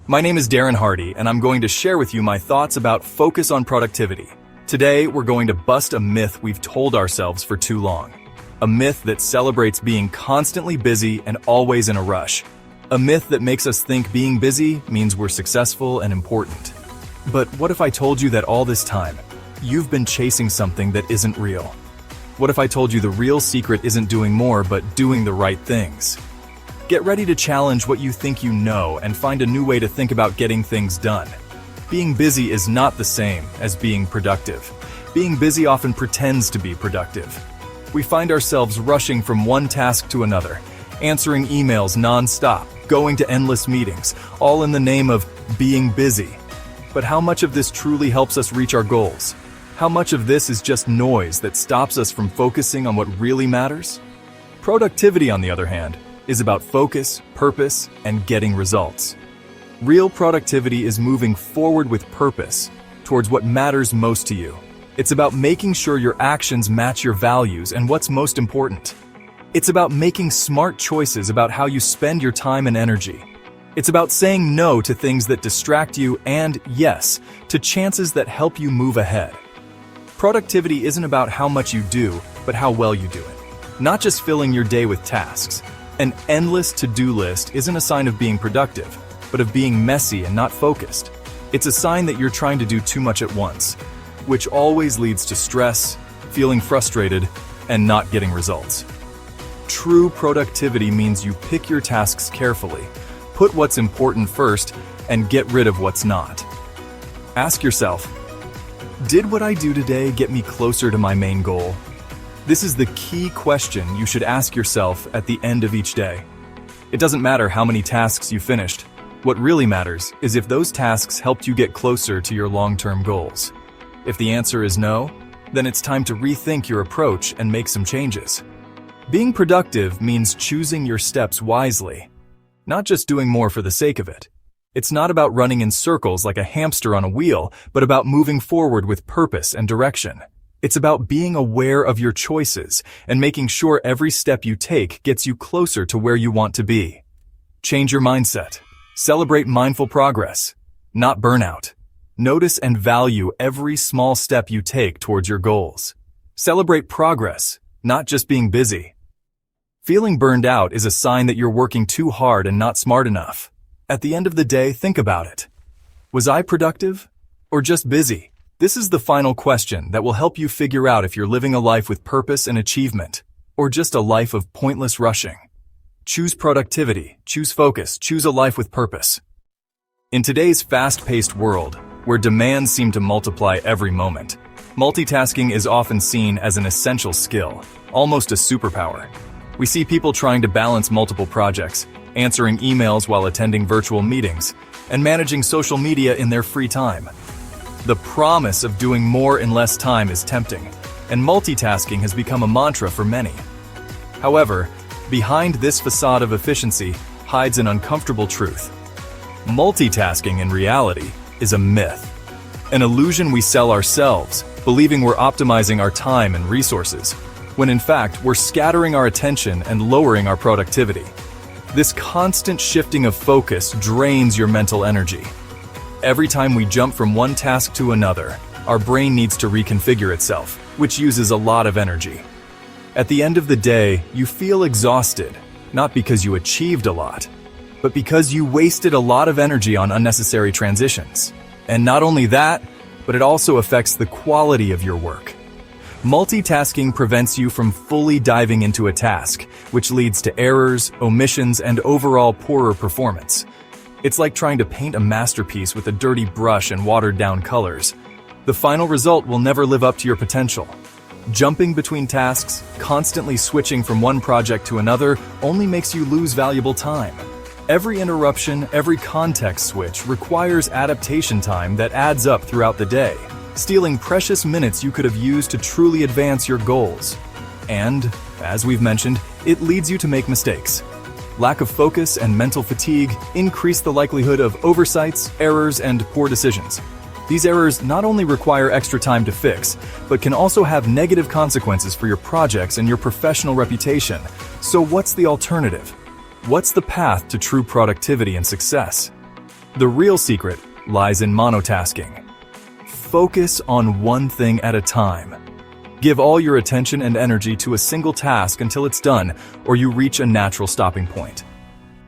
My name is Darren Hardy, and I'm going to share with you my thoughts about focus on productivity. Today, we're going to bust a myth we've told ourselves for too long. A myth that celebrates being constantly busy and always in a rush. A myth that makes us think being busy means we're successful and important. But what if I told you that all this time, you've been chasing something that isn't real? What if I told you the real secret isn't doing more, but doing the right things? Get ready to challenge what you think you know and find a new way to think about getting things done. Being busy is not the same as being productive. Being busy often pretends to be productive. We find ourselves rushing from one task to another, answering emails non-stop, going to endless meetings, all in the name of being busy. But how much of this truly helps us reach our goals? How much of this is just noise that stops us from focusing on what really matters? Productivity, on the other hand, is about focus, purpose, and getting results. Real productivity is moving forward with purpose towards what matters most to you. It's about making sure your actions match your values and what's most important. It's about making smart choices about how you spend your time and energy. It's about saying no to things that distract you and, yes, to chances that help you move ahead. Productivity isn't about how much you do, but how well you do it. Not just filling your day with tasks. An endless to-do list isn't a sign of being productive, but of being messy and not focused. It's a sign that you're trying to do too much at once, which always leads to stress, feeling frustrated, and not getting results. True productivity means you pick your tasks carefully, put what's important first, and get rid of what's not. Ask yourself, did what I do today get me closer to my main goal? This is the key question you should ask yourself at the end of each day. It doesn't matter how many tasks you finished. What really matters is if those tasks helped you get closer to your long-term goals. If the answer is no, then it's time to rethink your approach and make some changes. Being productive means choosing your steps wisely, not just doing more for the sake of it. It's not about running in circles like a hamster on a wheel, but about moving forward with purpose and direction. It's about being aware of your choices and making sure every step you take gets you closer to where you want to be. Change your mindset. Celebrate mindful progress, not burnout. Notice and value every small step you take towards your goals. Celebrate progress, not just being busy. Feeling burned out is a sign that you're working too hard and not smart enough. At the end of the day, think about it. Was I productive or just busy? This is the final question that will help you figure out if you're living a life with purpose and achievement, or just a life of pointless rushing. Choose productivity, choose focus, choose a life with purpose. In today's fast-paced world, where demands seem to multiply every moment, multitasking is often seen as an essential skill, almost a superpower. We see people trying to balance multiple projects, answering emails while attending virtual meetings, and managing social media in their free time. The promise of doing more in less time is tempting, and multitasking has become a mantra for many. However, behind this facade of efficiency hides an uncomfortable truth. Multitasking in reality is a myth, an illusion we sell ourselves, believing we're optimizing our time and resources, when in fact we're scattering our attention and lowering our productivity. This constant shifting of focus drains your mental energy. Every time we jump from one task to another, our brain needs to reconfigure itself, which uses a lot of energy. At the end of the day, you feel exhausted, not because you achieved a lot, but because you wasted a lot of energy on unnecessary transitions. And not only that, but it also affects the quality of your work. Multitasking prevents you from fully diving into a task, which leads to errors, omissions, and overall poorer performance. It's like trying to paint a masterpiece with a dirty brush and watered-down colors. The final result will never live up to your potential. Jumping between tasks, constantly switching from one project to another, only makes you lose valuable time. Every interruption, every context switch requires adaptation time that adds up throughout the day, stealing precious minutes you could have used to truly advance your goals. And, as we've mentioned, it leads you to make mistakes. Lack of focus and mental fatigue increase the likelihood of oversights, errors, and poor decisions. These errors not only require extra time to fix, but can also have negative consequences for your projects and your professional reputation. So what's the alternative? What's the path to true productivity and success? The real secret lies in monotasking. Focus on one thing at a time. Give all your attention and energy to a single task until it's done, or you reach a natural stopping point.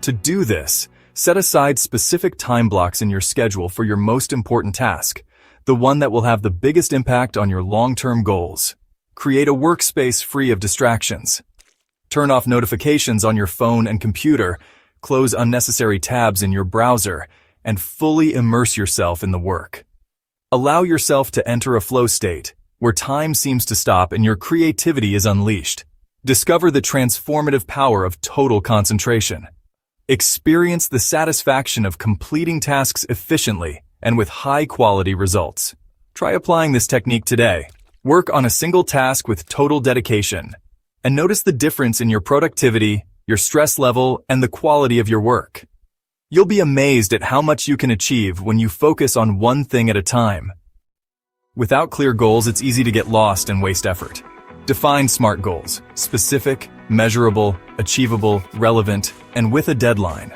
To do this, set aside specific time blocks in your schedule for your most important task, the one that will have the biggest impact on your long-term goals. Create a workspace free of distractions. Turn off notifications on your phone and computer, close unnecessary tabs in your browser, and fully immerse yourself in the work. Allow yourself to enter a flow state, where time seems to stop and your creativity is unleashed. Discover the transformative power of total concentration. Experience the satisfaction of completing tasks efficiently and with high-quality results. Try applying this technique today. Work on a single task with total dedication, and notice the difference in your productivity, your stress level, and the quality of your work. You'll be amazed at how much you can achieve when you focus on one thing at a time. Without clear goals, it's easy to get lost and waste effort. Define SMART goals: specific, measurable, achievable, relevant, and with a deadline.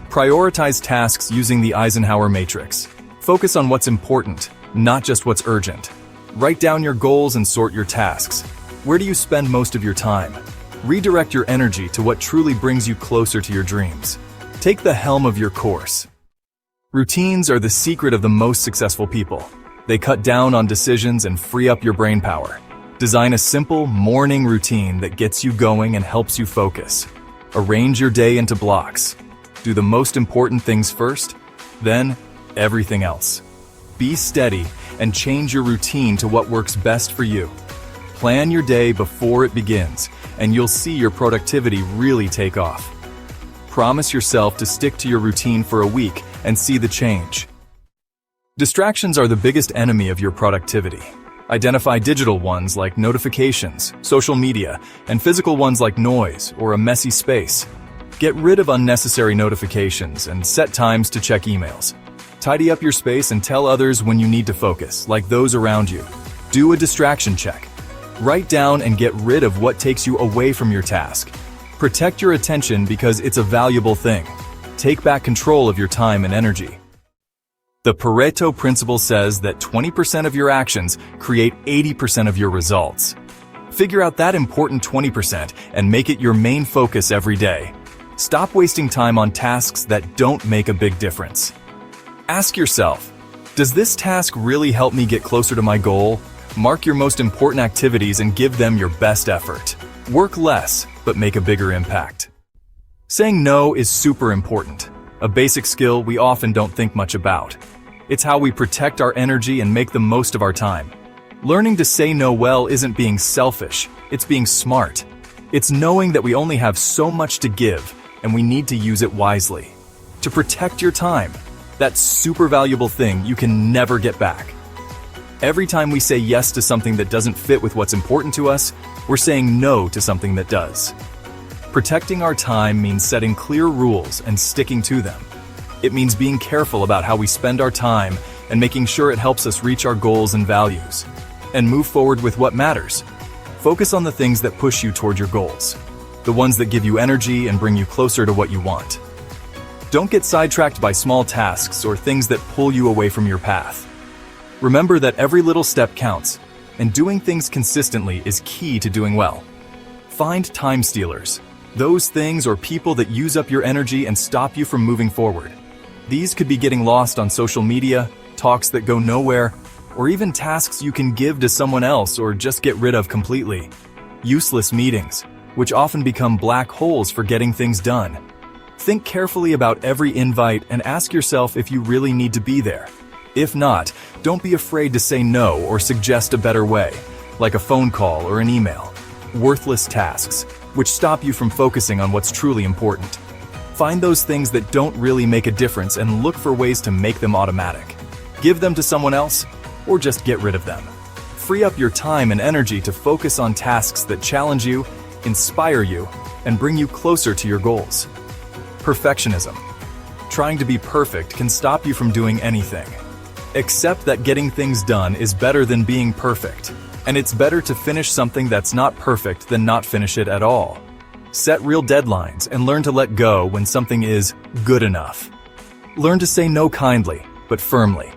Prioritize tasks using the Eisenhower matrix. Focus on what's important, not just what's urgent. Write down your goals and sort your tasks. Where do you spend most of your time? Redirect your energy to what truly brings you closer to your dreams. Take the helm of your course. Routines are the secret of the most successful people. They cut down on decisions and free up your brain power. Design a simple morning routine that gets you going and helps you focus. Arrange your day into blocks. Do the most important things first, then everything else. Be steady and change your routine to what works best for you. Plan your day before it begins, and you'll see your productivity really take off. Promise yourself to stick to your routine for a week and see the change. Distractions are the biggest enemy of your productivity. Identify digital ones like notifications, social media, and physical ones like noise or a messy space. Get rid of unnecessary notifications and set times to check emails. Tidy up your space and tell others when you need to focus, like those around you. Do a distraction check. Write down and get rid of what takes you away from your task. Protect your attention because it's a valuable thing. Take back control of your time and energy. The Pareto principle says that 20% of your actions create 80% of your results. Figure out that important 20% and make it your main focus every day. Stop wasting time on tasks that don't make a big difference. Ask yourself, does this task really help me get closer to my goal? Mark your most important activities and give them your best effort. Work less, but make a bigger impact. Saying no is super important, a basic skill we often don't think much about. It's how we protect our energy and make the most of our time. Learning to say no well isn't being selfish, it's being smart. It's knowing that we only have so much to give, and we need to use it wisely. To protect your time, that super valuable thing you can never get back. Every time we say yes to something that doesn't fit with what's important to us, we're saying no to something that does. Protecting our time means setting clear rules and sticking to them. It means being careful about how we spend our time and making sure it helps us reach our goals and values. And move forward with what matters. Focus on the things that push you toward your goals, the ones that give you energy and bring you closer to what you want. Don't get sidetracked by small tasks or things that pull you away from your path. Remember that every little step counts, and doing things consistently is key to doing well. Find time stealers, those things or people that use up your energy and stop you from moving forward. These could be getting lost on social media, talks that go nowhere, or even tasks you can give to someone else or just get rid of completely. Useless meetings, which often become black holes for getting things done. Think carefully about every invite and ask yourself if you really need to be there. If not, don't be afraid to say no or suggest a better way, like a phone call or an email. Worthless tasks, which stop you from focusing on what's truly important. Find those things that don't really make a difference and look for ways to make them automatic. Give them to someone else, or just get rid of them. Free up your time and energy to focus on tasks that challenge you, inspire you, and bring you closer to your goals. Perfectionism. Trying to be perfect can stop you from doing anything. Accept that getting things done is better than being perfect, and it's better to finish something that's not perfect than not finish it at all. Set real deadlines and learn to let go when something is good enough. Learn to say no kindly, but firmly.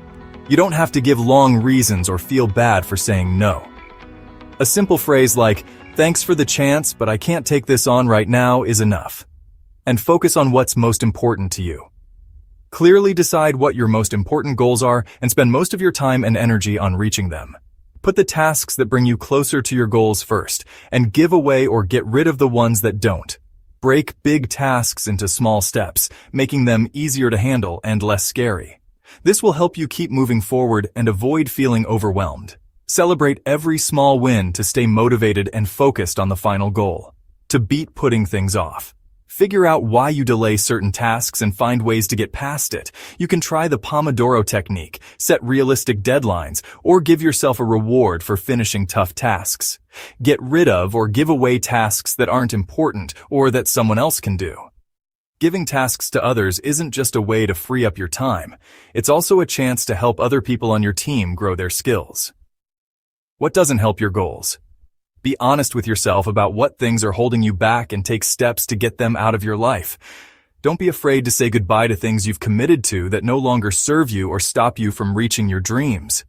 You don't have to give long reasons or feel bad for saying no. A simple phrase like, "Thanks for the chance, but I can't take this on right now," is enough. And focus on what's most important to you. Clearly decide what your most important goals are and spend most of your time and energy on reaching them. Put the tasks that bring you closer to your goals first, and give away or get rid of the ones that don't. Break big tasks into small steps, making them easier to handle and less scary. This will help you keep moving forward and avoid feeling overwhelmed. Celebrate every small win to stay motivated and focused on the final goal. To beat putting things off. Figure out why you delay certain tasks and find ways to get past it. You can try the Pomodoro technique, set realistic deadlines, or give yourself a reward for finishing tough tasks. Get rid of or give away tasks that aren't important or that someone else can do. Giving tasks to others isn't just a way to free up your time. It's also a chance to help other people on your team grow their skills. What doesn't help your goals? Be honest with yourself about what things are holding you back and take steps to get them out of your life. Don't be afraid to say goodbye to things you've committed to that no longer serve you or stop you from reaching your dreams.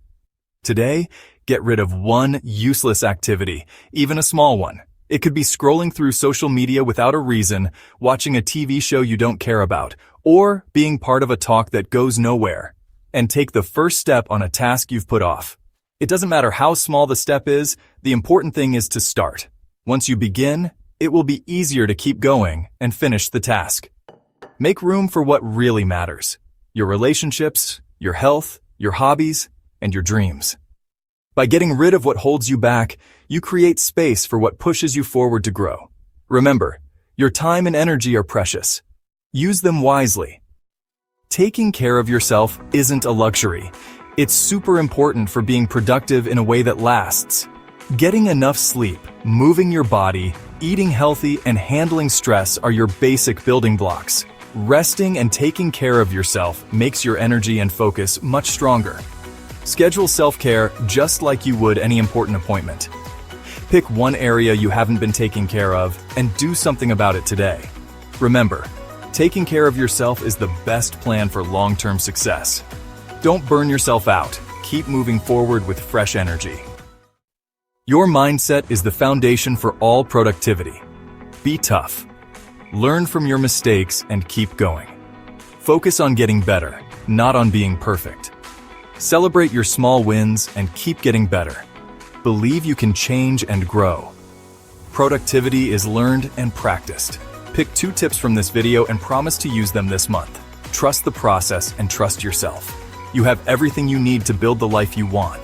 Today, get rid of one useless activity, even a small one. It could be scrolling through social media without a reason, watching a TV show you don't care about, or being part of a talk that goes nowhere. And take the first step on a task you've put off. It doesn't matter how small the step is, the important thing is to start. Once you begin, it will be easier to keep going and finish the task. Make room for what really matters: your relationships, your health, your hobbies, and your dreams. By getting rid of what holds you back, you create space for what pushes you forward to grow. Remember, your time and energy are precious. Use them wisely. Taking care of yourself isn't a luxury. It's super important for being productive in a way that lasts. Getting enough sleep, moving your body, eating healthy, and handling stress are your basic building blocks. Resting and taking care of yourself makes your energy and focus much stronger. Schedule self-care just like you would any important appointment. Pick one area you haven't been taking care of and do something about it today. Remember, taking care of yourself is the best plan for long-term success. Don't burn yourself out. Keep moving forward with fresh energy. Your mindset is the foundation for all productivity. Be tough. Learn from your mistakes and keep going. Focus on getting better, not on being perfect. Celebrate your small wins and keep getting better. Believe you can change and grow. Productivity is learned and practiced. Pick 2 tips from this video and promise to use them this month. Trust the process and trust yourself. You have everything you need to build the life you want.